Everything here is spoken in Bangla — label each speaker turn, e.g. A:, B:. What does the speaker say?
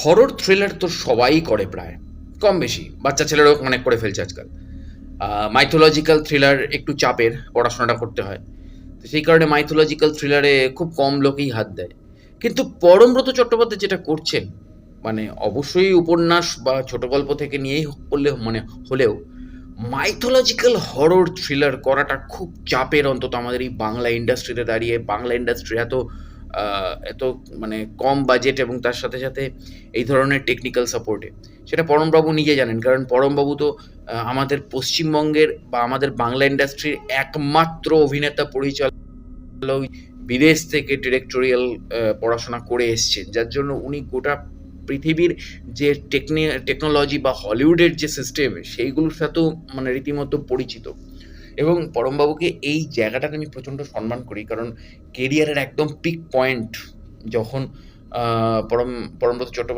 A: হরর থ্রিলার তো সবাই করে প্রায়, কম বেশি। বাচ্চা ছেলেরাও অনেক করে ফেলছে আজকাল। মাইথোলজিক্যাল থ্রিলার একটু চাপের, পড়াশোনাটা করতে হয়। তো সেই কারণে মাইথোলজিক্যাল থ্রিলারে খুব কম লোকেই হাত দেয়। কিন্তু পরমব্রত চট্টোপাধ্যায় যেটা করছেন, মানে অবশ্যই উপন্যাস বা ছোট গল্প থেকে নিয়েই করলে মানে হলেও মাইথোলজিক্যাল হরর থ্রিলার করাটা খুব চাপের, অন্তত আমাদের এই বাংলা ইন্ডাস্ট্রিতে দাঁড়িয়ে। বাংলা ইন্ডাস্ট্রি এত মানে কম বাজেট এবং তার সাথে সাথে এই ধরনের টেকনিক্যাল সাপোর্টে, সেটা পরমবাবু নিজে জানেন। কারণ পরমবাবু তো আমাদের পশ্চিমবঙ্গের বা আমাদের বাংলা ইন্ডাস্ট্রির একমাত্র অভিনেতা পরিচালক, বিদেশ থেকে ডিরেক্টোরিয়াল পড়াশোনা করে এসছেন, যার জন্য উনি গোটা পৃথিবীর যে টেকনোলজি বা হলিউডের যে সিস্টেম সেইগুলোর সাথেও মানে রীতিমতো পরিচিত। এবং পরমবাবুকে এই জায়গাটাতে আমি প্রচণ্ড সম্মান করি, কারণ কেরিয়ারের একদম পিক পয়েন্ট যখন পরমব্রত চট্টোপাধ্যায়